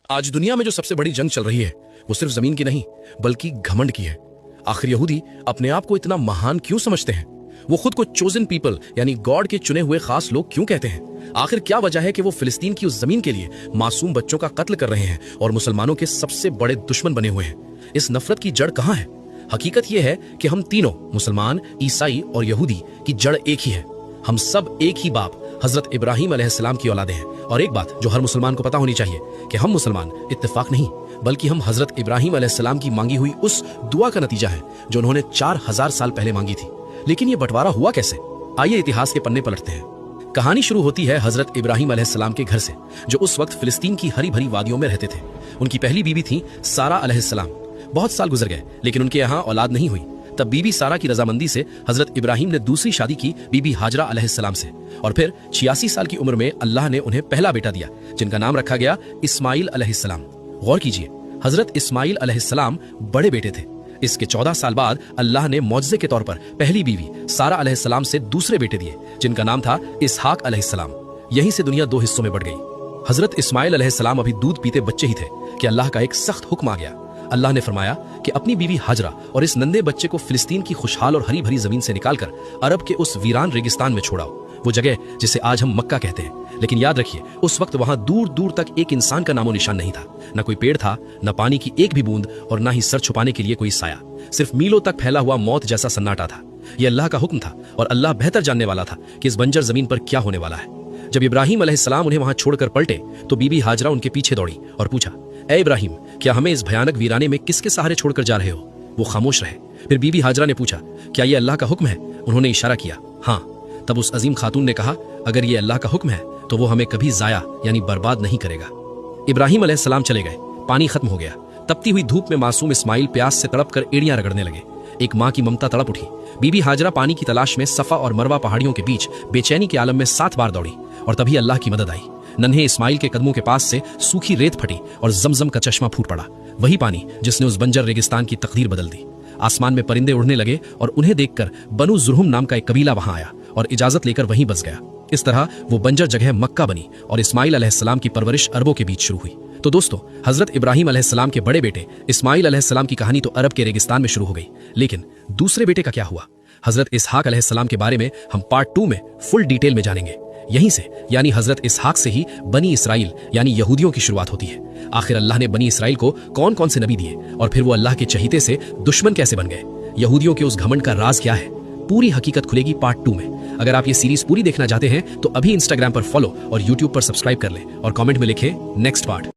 आज दुनिया में जो सबसे बड़ी जंग चल रही है वो सिर्फ जमीन की नहीं बल्कि घमंड की है। आखिर यहूदी अपने आप को इतना महान क्यों समझते हैं? वो खुद को चोजन पीपल यानी गॉड के चुने हुए खास लोग क्यों कहते हैं? आखिर क्या वजह है कि वो फिलिस्तीन की उस जमीन के लिए मासूम बच्चों का कत्ल कर रहे हैं और मुसलमानों के सबसे बड़े दुश्मन बने हुए हैं? इस नफरत की जड़ कहां है? हकीकत यह है कि हम तीनों मुसलमान, ईसाई और यहूदी की जड़ एक ही है। हम सब एक ही बाप हजरत इब्राहिम अलैहिस्सलाम की औलादे हैं। और एक बात जो हर मुसलमान को पता होनी चाहिए कि हम मुसलमान इत्तेफाक नहीं बल्कि हम हजरत इब्राहिम अलैहिस्सलाम की मांगी हुई उस दुआ का नतीजा है जो उन्होंने 4000 साल पहले मांगी थी। लेकिन ये बंटवारा हुआ कैसे? आइए इतिहास के पन्ने पलटते हैं। कहानी शुरू होती है हजरत इब्राहिम अलैहिस्सलाम के घर से, जो उस वक्त फिलिस्तीन की हरी भरी वादियों में रहते थे। उनकी पहली बीवी थी सारा अलैहिस्सलाम। बहुत साल गुजर गए लेकिन उनके यहाँ औलाद नहीं हुई। तब बीबी सारा की रजामंदी से हजरत इब्राहिम ने दूसरी शादी की बीबी हाजरा अलैहिस्सलाम से, और फिर 86 साल की उम्र में अल्लाह ने उन्हें पहला बेटा दिया जिनका नाम रखा गया इस्माइल अलैहिस्सलाम। गौर कीजिए, हजरत इस्माइल अलैहिस्सलाम बड़े बेटे थे। इसके 14 साल बाद अल्लाह ने मौजज़े के तौर पर पहली बीवी सारा अलैहिस्सलाम से दूसरे बेटे दिए जिनका नाम था इसहाक अलैहिस्सलाम। यहीं से दुनिया दो हिस्सों में बढ़ गई। हजरत इस्माइल अलैहिस्सलाम अभी दूध पीते बच्चे ही थे कि अल्लाह का एक सख्त हुक्म आ गया। अल्लाह ने फरमाया कि अपनी बीवी हाजरा और इस नन्हे बच्चे को फिलिस्तीन की खुशहाल और हरी भरी जमीन से निकालकर अरब के उस वीरान रेगिस्तान में छोड़ाओ, वो जगह जिसे आज हम मक्का कहते हैं। लेकिन याद रखिए, उस वक्त वहां दूर दूर तक एक इंसान का नामो निशान नहीं था। न कोई पेड़ था, न पानी की एक भी बूंद, और न ही सर छुपाने के लिए कोई साया। सिर्फ मीलों तक फैला हुआ मौत जैसा सन्नाटा था। यह अल्लाह का हुक्म था और अल्लाह बेहतर जानने वाला था कि इस बंजर जमीन पर क्या होने वाला है। जब इब्राहिम अलैहिस्सलाम उन्हें वहां छोड़कर पलटे तो बीबी हाजरा उनके पीछे दौड़ी और पूछा, ए इब्राहिम, क्या हमें इस भयानक वीराने में किसके सहारे छोड़कर जा रहे हो? वो खामोश रहे। फिर बीबी हाजरा ने पूछा, क्या ये अल्लाह का हुक्म है? उन्होंने इशारा किया, हाँ। तब उस अजीम खातून ने कहा, अगर ये अल्लाह का हुक्म है तो वो हमें कभी जाया यानी बर्बाद नहीं करेगा। इब्राहिम अलैहिस्सलाम चले गए। पानी खत्म हो गया। तपती हुई धूप में मासूम इस्माइल प्यास से तड़प कर एड़ियां रगड़ने लगे। एक माँ की ममता तड़प उठी। बीबी हाजरा पानी की तलाश में सफा और मरवा पहाड़ियों के बीच बेचैनी के आलम में 7 बार दौड़ी, और तभी अल्लाह की मदद आई। नन्हे इस्माइल के कदमों के पास से सूखी रेत फटी और जमजम का चश्मा फूट पड़ा, वही पानी जिसने उस बंजर रेगिस्तान की तकदीर बदल दी। आसमान में परिंदे उड़ने लगे और उन्हें देखकर बनु जुरहुम नाम का एक कबीला वहां आया और इजाजत लेकर वहीं बस गया। इस तरह वो बंजर जगह मक्का बनी और इस्माइल अलैहिस्सलाम की परवरिश अरबों के बीच शुरू हुई। तो दोस्तों, हजरत इब्राहिम अलैहिस्सलाम के बड़े बेटे इस्माइल अलैहिस्सलाम की कहानी तो अरब के रेगिस्तान में शुरू हो गई, लेकिन दूसरे बेटे का क्या हुआ? हजरत इसहाक अलैहिस्सलाम के बारे में हम पार्ट 2 में फुल डिटेल में जानेंगे। यहीं से यानी हजरत इसहाक से ही बनी इसराइल यानी यहूदियों की शुरुआत होती है। आखिर अल्लाह ने बनी इसराइल को कौन कौन से नबी दिए और फिर वो अल्लाह के चहीते से दुश्मन कैसे बन गए? यहूदियों के उस घमंड का राज क्या है? पूरी हकीकत खुलेगी पार्ट 2 में। अगर आप ये सीरीज पूरी देखना चाहते हैं तो अभी इंस्टाग्राम पर फॉलो और यूट्यूब पर सब्सक्राइब कर लें और कमेंट में लिखें नेक्स्ट पार्ट।